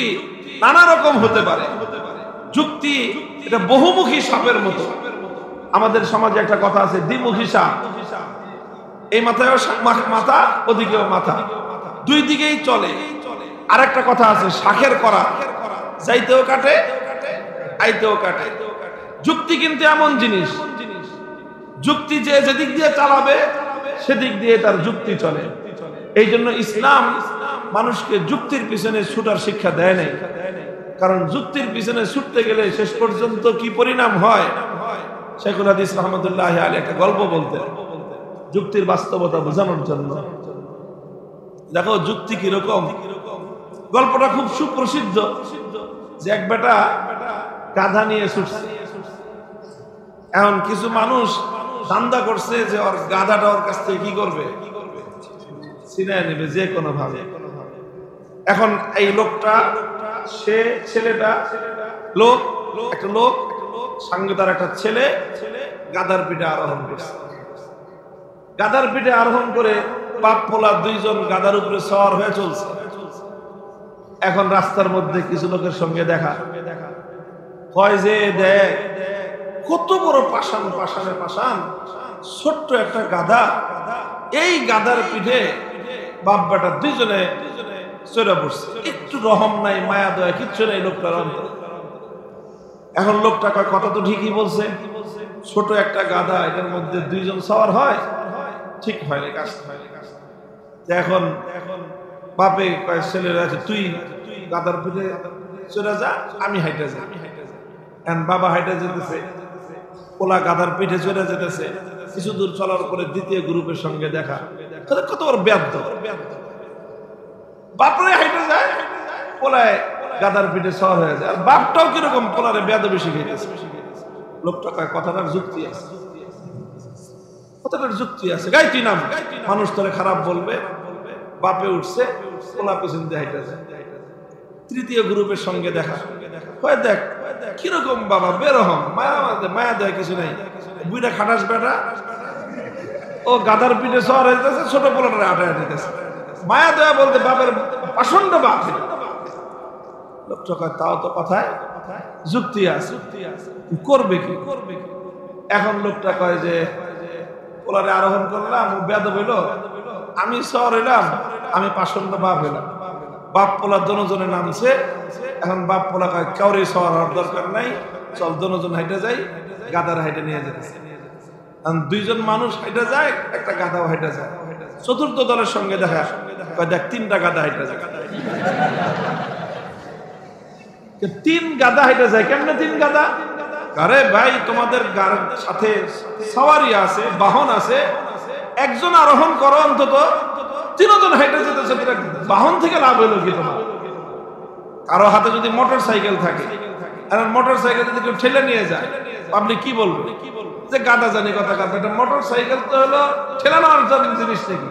নানা রকম হতে পারে। যুক্তি এটা বহুমুখী সাপের মতো। আমাদের সমাজে একটা কথা আছে, দ্বিমুখী সাপ। এই মাথায় মাথা, ওদিকেও মাথা, দুই দিকেই চলে। আর একটা কথা আছে, শাখের করা, যাইতেও কাটে আইতেও কাটে। যুক্তি কিন্তু এমন জিনিস, যুক্তি যে যেদিক দিয়ে চালাবে সেদিক দিয়ে তার যুক্তি চলে। এই জন্য ইসলাম মানুষকে যুক্তির পিছনে ছুটার শিক্ষা দেয় নাই, কারণ যুক্তির পিছনে ছুটতে গেলে শেষ পর্যন্ত কি পরিণাম হয়। শেখুল হাদিস রহমতুল্লাহ আলাইহি একটা গল্প বলতেন যুক্তির বাস্তবতা বোঝানোর জন্য। দেখো যুক্তি কিরকম, গল্পটা খুব সুপ্রসিদ্ধ, যে এক বেটা গাধা নিয়ে ছুটছে। এখন কিছু মানুষ ধান্দা করছে যে ওর গাধাটা ওর কাছ থেকে কি করবে, ছিনিয়ে নেবে যে কোনো ভাবে। এখন এই লোকটা, সে ছেলেটা, একটা লোক সঙ্গে তার একটা ছেলে গাধার পিঠে আরোহণ করছে। গাধার পিঠে আরোহণ করে বাপ পোলা দুইজন গাধার উপরে সওয়ার হয়ে চলছে। এখন রাস্তার মধ্যে কিছু লোকের সঙ্গে দেখা হয়, যে দেখ কত বড় পাষাণ, পাষাণে পাষাণ ছোট্ট একটা গাধা, এই গাধার পিঠে বাপ বেটা দুইজনে চড়ে পড়ছে, একটু রহম নাই, মায়া দয়া কিচ্ছু নেই লোকটার অন্তরে। এখন লোকটা কয় কথা তো ঠিকই বলছে, ছোট একটা গাধা, এটার মধ্যে দুইজন সওয়ার হয়, ঠিক হয়নি কাজটা। এখন বাপে কয় ছেলেরা আছে, তুই গাধার পিঠে চড়ে যা, আমি হাইটে যাই। এখন বাবা হাইটে যেতেছে, পোলা গাধার পিঠে চড়ে যেতেছে। কিছু দূর চলার পরে দ্বিতীয় গ্রুপের সঙ্গে দেখা, কত বড় ব্যাধ, বাপরে হাইটে যায়, পোলায় গাধার পিঠে সওয়ার হয়ে যায়। আর বাপটাও কিরকম পোলারে ব্যাধ বেশি খেয়েছে। লোকটা কয় কথাটার যুক্তি আছে, কথাটার যুক্তি আছে, গাই তুই নাম, মানুষ তোরে খারাপ বলবে। বাপে উঠছে, পোলা পেছন দিয়ে হাইটে যায়। তৃতীয় গ্রুপের সঙ্গে দেখা হয়, দেখ কিরকম বাবা বেরহম, মায়া দেয় কিছু নাই, বুইটা খাটাস বেটা, ও গাধার পিঠে সওয়ার হয়ে যাচ্ছে, ছোট পোলাটা আটায় দিতেছে, মায়া দেয়া বলতে বাপের পাষণ্ড বাপ। লোকটা কয় তাও তো কথায় যুক্তি আছে, করবে কি। এখন লোকটা কয় যে পোলারে আরোহণ করলাম, ও বেয়াদব হইল, আমি সওয়ার হইলাম, আমি পাষণ্ড বাপ হইলাম। বাপ পোলা দনোজনে নামছে। এখন বাপ পোলা কয় কাউরে সওয়ার হওয়ার দরকার নাই, চল দনোজন হাইটে যাই, গাধার হাইটে নিয়ে যেতেছে। দুইজন মানুষ হাইটে যায়, একটা গাধাও হাইটে যায়। চতুর্থ দলের সঙ্গে দেখা, কয় দেখ তিনটা গাধা হাইটে যায়। তিন গাধা হাইটে যায়, কেমনে তিন গাধা? আরে ভাই তোমাদের সাথে সওয়ারি আছে, বাহন আছে, একজন আরোহণ করো, অন্তত তিনজন হাইটে যেতেছে, বাহন থেকে লাভ হইলো কি তোমার? কারো হাতে যদি মোটর সাইকেল থাকে, আর মোটর সাইকেল যদি কেউ ঠেলে নিয়ে যায়, আপনি কি বলবেন? যে গাধা জানি কথা কথা, এটা মোটর সাইকেল তো হলো ঠেলে নেওয়ার জিনিস নাকি?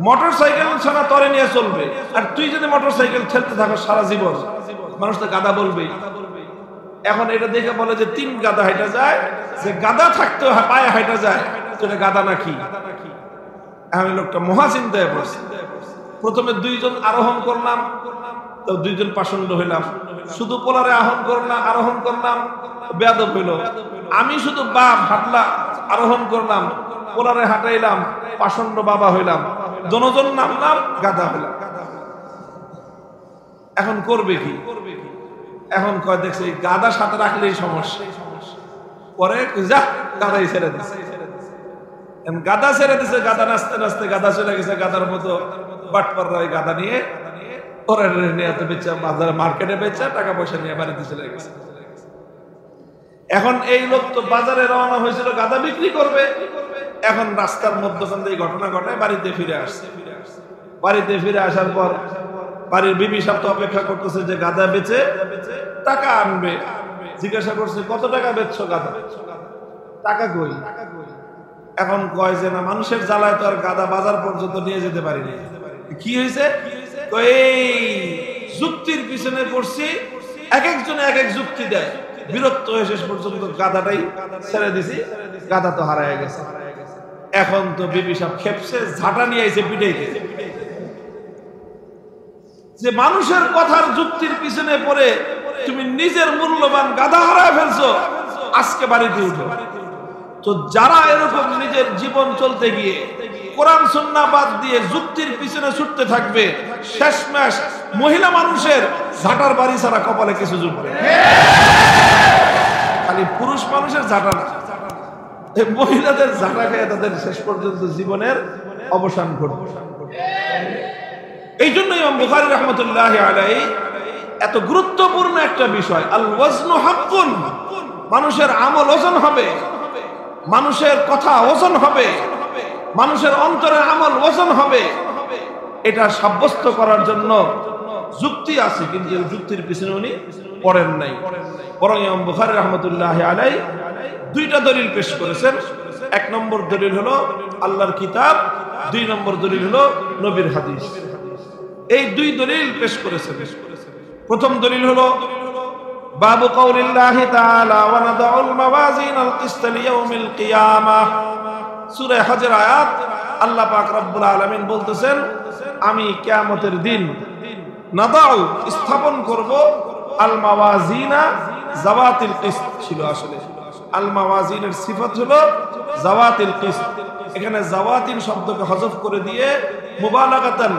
মোটর সাইকেল ছাড়া তরে নিয়ে চলবে, আর তুই যদি মোটর সাইকেল ঠেলতে থাকো সারা জীবন, মানুষ তো গাধা বলবেই। এখন এটা দেখে বলে যে তিন গাধা হাইটা যায়, যে গাধা থাকতে পায়ে হাইটা যায়, সেটা গাধা নাকি? আমি লোকটা মহা চিন্তায় পড়ছি। প্রথমে দুইজন আরোহণ করলাম, তো দুইজন পাষণ্ড হইলাম। শুধু পোলারে আরোহণ করলাম, বেয়াদব হইল। আমি শুধু বাপ হাঁটলাম, আরোহণ করলাম, পোলারে হাঁটাইলাম, পাষণ্ড বাবা হইলাম। দনোজন নামলাম, গাধা হইলাম। এখন করবে কি? এখন কয় দেখছে গাধা সাথে রাখলেই সমস্যা। পরে যা গাধাই ছেড়ে দিচ্ছে, গাধা ছেড়ে দিছে, গাধা নাচতে নাচতে গাধা চলে গেছে। গাধার মতো বাটপাররা ওই গাধা নিয়ে ওরা নিয়ে বেচা বাজারে মার্কেটে বেচা টাকা পয়সা নিয়ে বাড়িতে চলে গেছে। এখন এই লোক তো বাজারে রওনা হয়েছিল গাধা বিক্রি করবে। এখন রাস্তার মধ্যখান থেকে ঘটনা ঘটায় বাড়িতে ফিরে আসছে। বাড়িতে ফিরে আসার পর বাড়ির বিবি সাহেব তো অপেক্ষা করতেছে যে গাধা বেচে টাকা আনবে। জিজ্ঞাসা করছে কত টাকা বেচছো গাধা? টাকা কই? এখন কয় যে না, মানুষের জ্বালায় তো আর গাধা বাজার পর্যন্ত নিয়ে যেতে পারিনি। কি হয়েছে? এই যুক্তির পিছনে পড়ছি, এক একজনে এক এক যুক্তি দেয়, বিরক্ত হয়ে শেষ পর্যন্ত গাধাটাই ছেড়ে দিছি, গাধা তো হারায় গেছে। এখন তো বিবি সাহেব খেপছে, ঝাঁটা নিয়ে আইছে পিটাইতে, যে মানুষের কথার যুক্তির পিছনে পড়ে তুমি নিজের মূল্যবান গাধা হারায় ফেলছো, আজকে বাড়িতে উঠো। তো যারা এরকম নিজের জীবন চলতে গিয়ে কোরআন সুন্নাহ বাদ দিয়ে যুক্তির পিছনে ছুটতে থাকবে, শেষমেশ মহিলা মানুষের ঝাঁটার বাড়ি ছাড়া কপালে কিছু জুটবে। খালি পুরুষ মানুষের ঝাঁটা না, মহিলাদের ঝাঁটা খেয়ে তাদের শেষ পর্যন্ত জীবনের অবসান ঘটবে। এই জন্য ইমাম বুখারী রাহমাতুল্লাহি আলাইহি এত গুরুত্বপূর্ণ একটা বিষয়, আল ওয়াজনু হাক্কুন, মানুষের আমল ওজন হবে, মানুষের কথা ওজন হবে, মানুষের অন্তরের আমল ওজন হবে, এটা সাব্যস্ত করার জন্য যুক্তি আছে, কিন্তু এই যুক্তির পিছনে উনি পড়েন নাই। বরং ইমাম বুখারী রাহমাতুল্লাহি আলাইহি দুইটা দলিল পেশ করেছেন। এক নম্বর দলিল হলো আল্লাহর কিতাব, দুই নম্বর দলিল হলো নবীর হাদিস। এই দুই দলিল পেশ করেছেন। প্রথম দলিল হলো বাবু কাউলিল্লাহি তাআলা ওয়া নাদাউল মাওয়াজিনাল কিসত লিয়াউমিল কিয়ামাহ, সূরা হজের আয়াত। আল্লাহ পাক রব্বুল আলামিন বলতেছেন, আমি কিয়ামতের দিন নাদাউ স্থাপন করব আল মাওয়াজিনা জাওয়াতিল কিসত, ছিল আসলে আল মাওয়াজিনের সিফাত হলো জাওয়াতিল কিসত। এখানে জাওয়াতিন শব্দকে হযফ করে দিয়ে মুবালাগাতান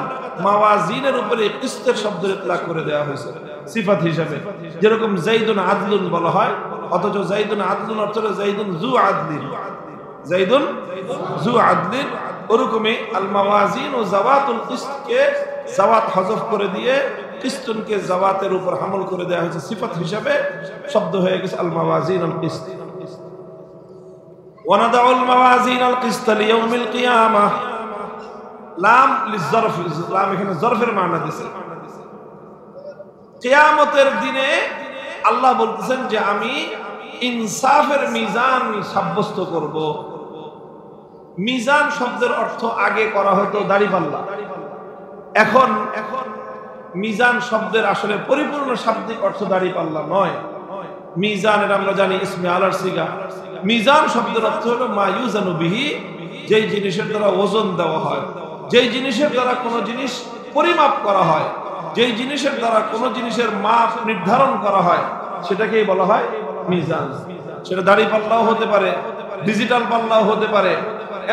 মাওয়াজিনের উপরে কিসতের শব্দ ইতলাক করে দেওয়া হয়েছে সিফাত হিসাবে। যেরকম যাইদুন আদলুন বলা হয়, অথচ যাইদুন আদলুন অর্থ হলো যাইদুন যু আদলিন, যাইদুন যু আদলিন। ওরকমই আল মাওয়াজিন ও জাওয়াতুল কিসতকে জাওয়াত হযফ করে দিয়ে কিস্তুনকে জাওয়াতের উপর হামল করে দেওয়া হয়েছে, সিফাত হিসাবে শব্দ হয়ে গেছে আল মাওয়াজিনুল কিসত। ওয়া নাদাউল মাওয়াজিনাল কিসত লিয়াউমিল কিয়ামাহ, লাম লিযরফ, লাম এখানে জরফের মানা দিয়েছে। কিয়ামতের দিনে আল্লাহ বলতেছেন যে আমি ইনসাফের মিজান সাব্যস্ত করব। মিজান শব্দের অর্থ আগে করা হতো দাড়িপাল্লা, এখন মিজান শব্দের আসলে পরিপূর্ণ শাব্দিক অর্থ দাড়িপাল্লা নয়। মিজানের আমরা জানি ইসমে আলার সিগা। মিজান শব্দের অর্থ হলো মা ইউজানু বিহি, যেই জিনিসের দ্বারা ওজন দেওয়া হয়, যেই জিনিসের দ্বারা কোনো জিনিস পরিমাপ করা হয়, যেই জিনিসের দ্বারা কোনো জিনিসের মাপ নির্ধারণ করা হয়, সেটাকেই বলা হয় মিজান। সেটা দাড়ি পাল্লাও হতে পারে, ডিজিটাল পাল্লাও হতে পারে,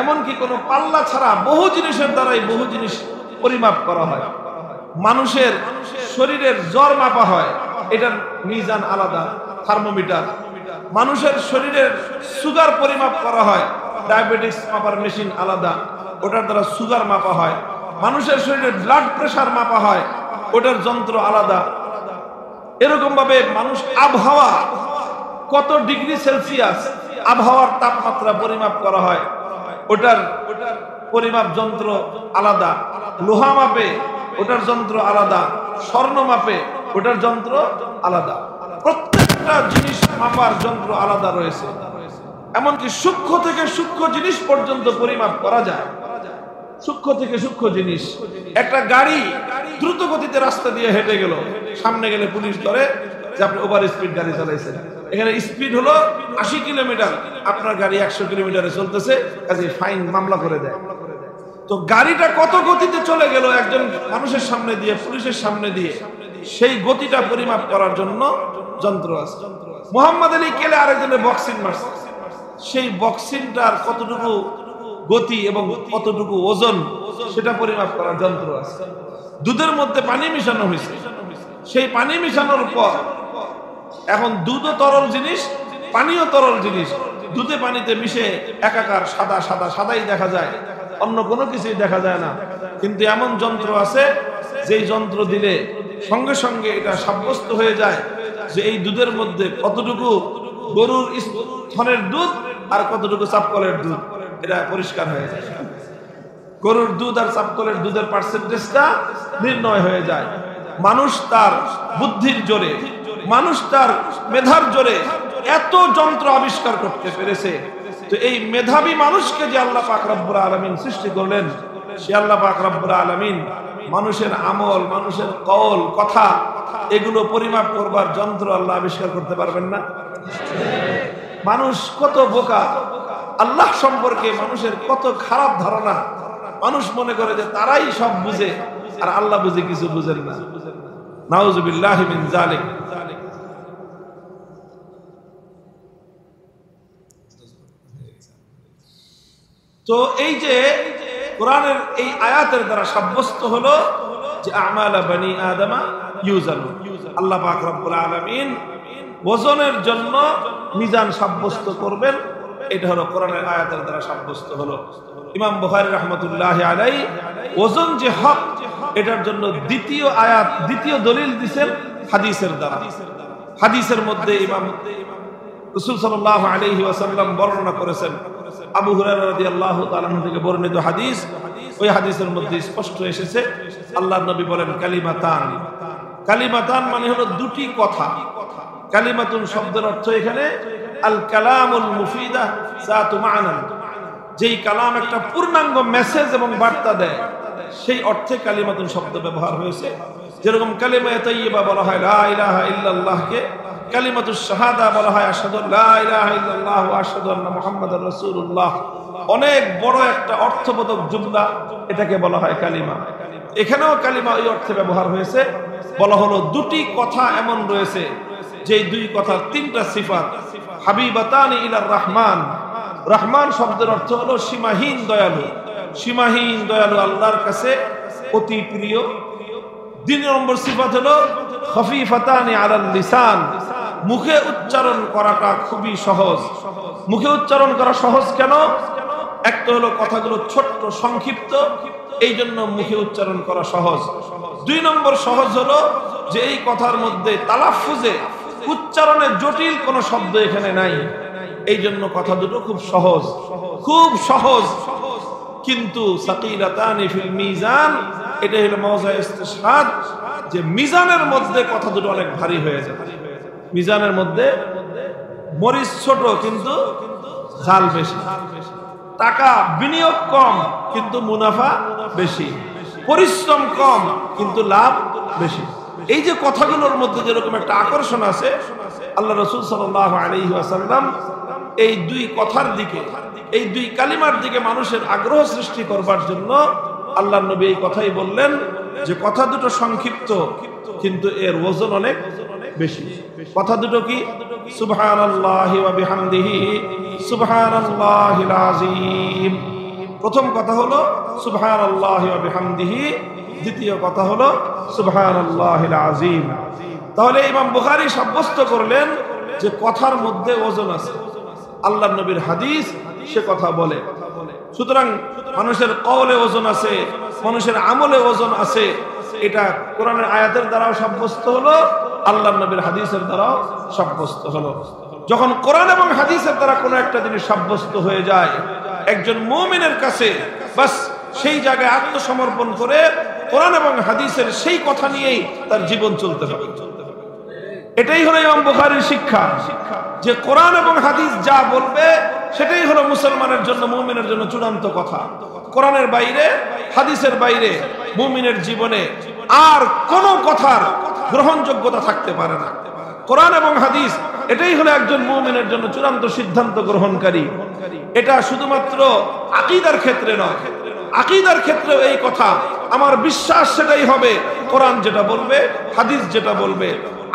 এমনকি কোনো পাল্লা ছাড়া বহু জিনিসের দ্বারাই বহু জিনিস পরিমাপ করা হয়। মানুষের শরীরের জ্বর মাপা হয়, এটার মিজান আলাদা, থার্মোমিটার। মানুষের শরীরের সুগার পরিমাপ করা হয়, ডায়াবেটিস মাপার মেশিন আলাদা, ওটার দ্বারা সুগার মাপা হয়। মানুষের শরীরের ব্লাড প্রেশার মাপা হয়, ওটার যন্ত্র আলাদা। এরকম ভাবে মানুষ আবহাওয়া কত ডিগ্রি সেলসিয়াস আবহাওয়ার তাপমাত্রা পরিমাপ করা হয়, ওটার পরিমাপ যন্ত্র আলাদা। লোহা মাপে ওটার যন্ত্র আলাদা, স্বর্ণ মাপে ওটার যন্ত্র আলাদা। প্রত্যেকটা জিনিস মাপার যন্ত্র আলাদা রয়েছে। এমনকি সূক্ষ্ম থেকে সূক্ষ্ম জিনিস পর্যন্ত পরিমাপ করা যায়। সূক্ষ্ম থেকে সূক্ষ্ম জিনিস, একটা গাড়ি দ্রুত গতিতে রাস্তা দিয়ে হেঁটে গেল, সামনে গেলে পুলিশ ধরে যে আপনি ওভার স্পিড গাড়ি চালাইছেন। এখানে স্পিড হলো 80 কিলোমিটার, আপনার গাড়ি 100 কিলোমিটারে চলতেছে, কাজে ফাইন মামলা করে দেয়। তো গাড়িটা কত গতিতে চলে গেল একজন মানুষের সামনে দিয়ে, পুলিশের সামনে দিয়ে, সেই গতিটা পরিমাপ করার জন্য যন্ত্র আছে। মোহাম্মদ আলী কেলে আরেকজনের বক্সিং মারছে, সেই বক্সিংটার কতটুকু গতি এবং কতটুকু ওজন সেটা পরিমাপ করার যন্ত্র আছে। দুধের মধ্যে পানি মিশানো হয়েছে, সেই পানি মিশানোর পর এখন দুধও তরল জিনিস, পানিও তরল জিনিস, দুধে পানিতে মিশে একাকার সাদা সাদা সাদাই দেখা যায়, অন্য কোনো কিছুই দেখা যায় না। কিন্তু এমন যন্ত্র আছে যেই যন্ত্র দিলে সঙ্গে সঙ্গে এটা সাব্যস্ত হয়ে যায় যে এই দুধের মধ্যে কতটুকু গরুর স্তনের দুধ আর কতটুকু চাপকলের দুধ, এটা পরিষ্কার হয়ে যায়। গরুর দুধ আর চাপকলের দুধের পার্সেন্টেজটা নির্ণয় হয়ে যায়। মানুষ তার বুদ্ধির জোরে, মানুষ তার মেধার জোরে এত যন্ত্র আবিষ্কার করতে পেরেছে। তো এই মেধাবী মানুষকে যে আল্লাহ পাক রব্বুল আলামিন সৃষ্টি করলেন, সে আল্লাহ পাক রব্বুল আলামিন মানুষের আমল, মানুষের কওল, কথা, এগুলো পরিমাপ করবার যন্ত্র আল্লাহ আবিষ্কার করতে পারবেন না? মানুষ কত বোকা, আল্লাহ সম্পর্কে মানুষের কত খারাপ ধারণা। মানুষ মনে করে যে তারাই সব বুঝে, আর আল্লাহ বুঝে কিছু বুঝেন না। নাউযুবিল্লাহি মিন যালিক। তো এই যে কোরআনের এই আয়াতের দ্বারা সাব্যস্ত হলো যে আমালা বনি আদমা ইউজানু, আল্লাহ পাক রব্বুল আলামিন ওজনের জন্য মিজান সাব্যস্ত করবেন। এটা হলো কোরআনের আয়াতের দ্বারা সাব্যস্ত হলো। ইমাম বুখারী রাহমাতুল্লাহি আলাইহি ওজন যে হক এটার জন্য দ্বিতীয় আয়াত, দ্বিতীয় দলিল দিবেন হাদিসের দ্বারা। হাদিসের মধ্যে ইমাম রাসূল সাল্লাল্লাহু আলাইহি ওয়াসাল্লাম বর্ণনা করেছেন, আবু হুরায়রা রাদিয়াল্লাহু তাআলা আনহু থেকে বর্ণিত হাদিস। ওই হাদিসের মধ্যে স্পষ্ট এসেছে আল্লাহর নবী বলেন কালিমাতান, কালিমাতান মানে হলো দুটি কথা। কালিমাতুন শব্দের অর্থ এখানে আল কালামুল মুফিদা যাতু মা'না, যেই কালাম একটা পূর্ণাঙ্গ মেসেজ এবং বার্তা দেয়, সেই অর্থে কালিমাতুন শব্দ ব্যবহার হয়েছে। যেরকম কালিমায়ে তাইয়্যিবা বলা হয় লা ইলাহা ইল্লাল্লাহকে, কালিমাতুশ শাহাদা বলা হয় আশহাদু লা ইলাহা ইল্লাল্লাহ ওয়া আশহাদু আন্না মুহাম্মাদার রাসূলুল্লাহ। অনেক বড় একটা অর্থবোধক জুমলা, এটাকে বলা হয় কালিমা। এখানেও কালিমা এই অর্থে ব্যবহার হয়েছে। বলা হলো দুটি কথা এমন রয়েছে যেই দুই কথার তিনটা সিফাত। হাবিবাতানি ইলার রহমান, রহমান শব্দের অর্থ হলো সীমাহীন দয়ালু, সীমাহীন দয়ালু আল্লাহর কাছে অতি প্রিয়। দুই নম্বর সিফাত হলো খফিফাতানি আলাল লিসান, মুখে উচ্চারণ করাটা খুবই সহজ। মুখে উচ্চারণ করা সহজ কেন? একটা হলো কথাগুলো ছোট্ট সংক্ষিপ্ত, এই জন্য মুখে উচ্চারণ করা সহজ। দুই নম্বর সহজ হলো যে এই কথার মধ্যে তালাফফুজে, উচ্চারণে জটিল কোনো শব্দ এখানে নাই, এই জন্য কথা দুটো খুব সহজ, খুব সহজ। কিন্তু সাকিলাতানি ফিল মিজান, এটা হলো মাওজা ইস্তিশহাদ, যে মিজানের মধ্যে কথা দুটো অনেক ভারী হয়ে যায়। মিজানের মধ্যে মরিচ ছোট কিন্তু ঝাল বেশি, টাকা বিনিয়োগ কম কিন্তু মুনাফা বেশি, পরিশ্রম কম কিন্তু লাভ বেশি। এই যে কথাগুলোর মধ্যে যেরকম একটা আকর্ষণ আছে, আল্লাহ রাসূল সাল্লাল্লাহু আলাইহি ওয়াসাল্লাম এই দুই কথার দিকে, এই দুই কালিমার দিকে মানুষের আগ্রহ সৃষ্টি করবার জন্য আল্লাহর নবী এই কথাই বললেন যে কথা দুটো সংক্ষিপ্ত কিন্তু এর ওজন অনেক বেশি। কথা দুটো কি? সুবহানাল্লাহি ওয়া বিহামদিহি সুবহানাল্লাহিল আযীম। প্রথম কথা হলো সুবহানাল্লাহি ওয়া বিহামদিহি, দ্বিতীয় কথা হলো সুবহানাল্লাহিল আযীম। তাহলে ইমাম বুখারী সাব্যস্ত করলেন যে কথার মধ্যে ওজন আছে। আল্লাহর নবীর হাদিস সে কথা বলে। সুতরাং মানুষের কওলে ওজন আছে, মানুষের আমলে ওজন আছে। এটা কোরআনের আয়াতের দ্বারাও সাব্যস্ত হলো, আল্লাহর নবীর হাদিসের দ্বারাও সাব্যস্ত হলো। যখন কোরআন এবং হাদিসের দ্বারা কোনো একটা জিনিস সাব্যস্ত হয়ে যায়, একজন মুমিনের কাছে বাস সেই জায়গায় আত্মসমর্পণ করে কোরআন এবং হাদিসের সেই কথা নিয়েই তার জীবন চলতে হবে। এটাই হলো ইমাম বুখারীর শিক্ষা, যে কোরআন এবং হাদিস যা বলবে সেটাই হলো মুসলমানের জন্য, মুমিনের জন্য চূড়ান্ত কথা। কোরআনের বাইরে, হাদিসের বাইরে মুমিনের জীবনে আর কোনো কথার গ্রহণযোগ্যতা থাকতে পারে না। কোরআন এবং হাদিস এটাই হলো একজন মুমিনের জন্য চূড়ান্ত সিদ্ধান্ত গ্রহণকারী। এটা শুধুমাত্র আকীদার ক্ষেত্রে নয়, আকীদার ক্ষেত্রেও এই কথা। আমার বিশ্বাস সেটাই হবে, কোরআন যেটা বলবে, হাদিস যেটা বলবে।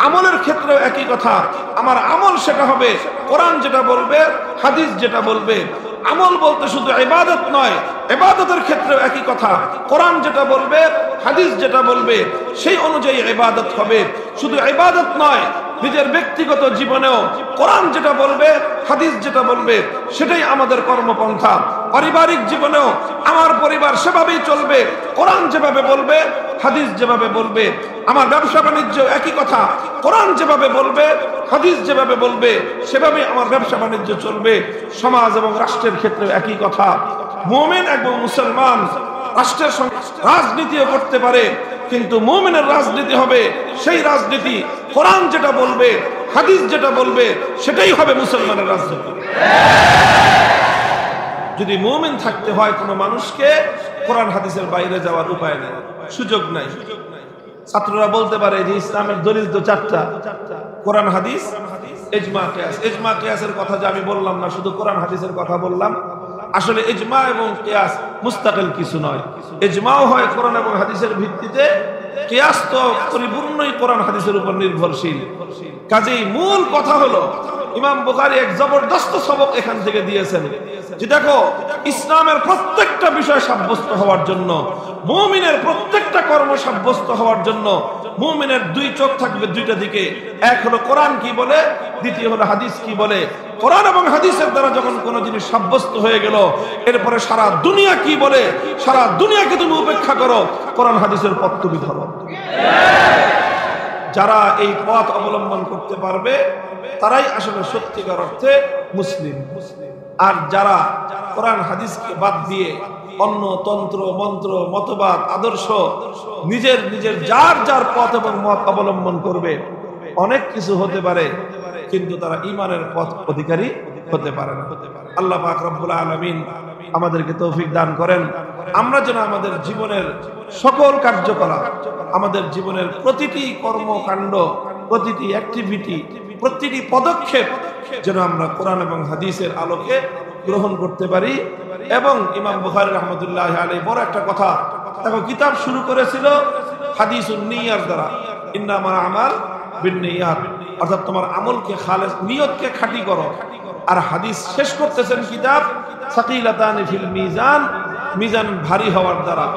আমলের ক্ষেত্রেও একই কথা, আমার আমল সেটা হবে, কোরআন যেটা বলবে, হাদিস যেটা বলবে। আমল বলতে শুধু ইবাদত নয়, ইবাদতের ক্ষেত্রেও একই কথা। কোরআন যেটা বলবে, হাদিস যেটা বলবে, সেই অনুযায়ী ইবাদত হবে। শুধু ইবাদত নয়, নিজের ব্যক্তিগত জীবনেও কোরআন যেটা বলবে, হাদিস যেটা বলবে, সেটাই আমাদের কর্মপন্থা। পারিবারিক জীবনেও আমার পরিবার সেভাবেই চলবে, কোরআন যেভাবে বলবে, হাদিস যেভাবে বলবে। আমার ব্যবসা বাণিজ্য একই কথা, কোরআন যেভাবে বলবে, হাদিস যেভাবে বলবে, সেভাবে আমার ব্যবসা বাণিজ্য চলবে। সমাজ এবং রাষ্ট্রের ক্ষেত্রে একই কথা। মুমিন এবং মুসলমান রাষ্ট্রের সঙ্গে রাজনীতিও করতে পারে, কিন্তু মুমিনের রাজনীতি হবে সেই রাজনীতি কোরআন যেটা বলবে, হাদিস যেটা বলবে, সেটাই হবে মুসলমানের রাজনীতি। যদি মুমিন থাকতে হয় কোনো মানুষকে, কোরআন হাদিসের বাইরে যাওয়ার উপায় নেই, সুযোগ নাই। ছাত্ররা বলতে পারে যে ইসলামের দলিল তো চারটা, কোরআন হাদিস, ইজমা কিয়াস। ইজমা কিয়াসের কথা যে আমি বললাম না, শুধু কোরআন হাদিসের কথা বললাম। আসলে ইজমা এবং কিয়াস মুস্তাকিল কিছু নয়। ইজমাও হয় কোরআন এবং হাদিসের ভিত্তিতে, কিয়াস তো পরিপূর্ণই কোরআন হাদিসের উপর নির্ভরশীল। কাজেই মূল কথা হলো ইমাম বুখারী এক জবরদস্ত সবক এখান থেকে দিয়েছেন যে দেখো, ইসলামের প্রত্যেকটা বিষয় সাব্যস্ত হওয়ার জন্য, মুমিনের প্রত্যেকটা কর্ম সাব্যস্ত হওয়ার জন্য মুমিনের দুই চোখ থাকবে দুইটা দিকে। এক হলো কোরআন কি বলে, দ্বিতীয় হলো হাদিস কি বলে। কোরআন এবং হাদিসের দ্বারা যখন কোনো জিনিস সাব্যস্ত হয়ে গেল, এরপরে সারা দুনিয়া কি বলে, সারা দুনিয়াকে তুমি উপেক্ষা করো, কোরআন হাদিসের পথ তুমি ধরো। যারা এই পথ অবলম্বন করতে পারবে তারাই আসলে সত্যিকার অর্থে মুসলিম। আর যারা কোরআন হাদিসকে বাদ দিয়ে অন্য তন্ত্র মন্ত্র মতবাদ আদর্শ নিজের নিজের যার যার পথ এবং মত অবলম্বন করবে, অনেক কিছু হতে পারে কিন্তু তারা ঈমানের পথ অধিকারী হতে পারে না। আল্লাহ পাক রব্বুল আলামিন আমাদেরকে তৌফিক দান করেন, আমরা যেন আমাদের জীবনের সকল কার্যকলাপ, আমাদের জীবনের প্রতিটি কর্মকাণ্ড, প্রতিটি অ্যাক্টিভিটি, প্রতিটি পদক্ষেপ যেন আমরা কোরআন এবং হাদিসের আলোকে গ্রহণ করতে পারি। এবং ইমাম বুখারী রাহমাতুল্লাহ আলাইহি বড় একটা কথা, দেখো কিতাব শুরু করেছিল হাদিসুন নিয়ার দ্বারা, ইন্নামাল আমাল বিন্নিয়াত, অর্থাৎ তোমার আমলকে খালেস, নিয়তকে খাঁটি করো। আর হাদিস শেষ করতেছেন কিতাব সাকিলাতানি ফিল মিজান, মিজান ভারী হওয়ার দ্বারা।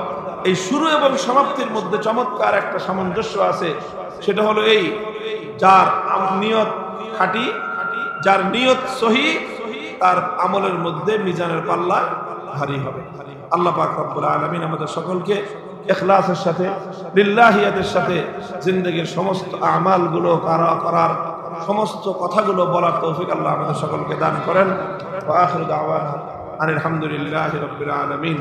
এই শুরু এবং সমাপ্তির মধ্যে চমৎকার একটা সামঞ্জস্য আছে, সেটা হলো এই, যার নিয়ত খাঁটি, যার নিয়ত সহি, তার আমলের মধ্যে মিজানের পাল্লা ভারী হবে। আল্লাহ পাক রব্বুল আলামিন আমাদের সকলকে ইখলাসের সাথে, লিল্লাহিয়াতের সাথে জিন্দেগীর সমস্ত আমালগুলো করার, সমস্ত কথাগুলো বলার তৌফিক আল্লাহ আমাদের সকলকে দান করেন। ওয়া আখিরু দাওয়ানা আনিল হামদুলিল্লাহি রাব্বিল আলামিন।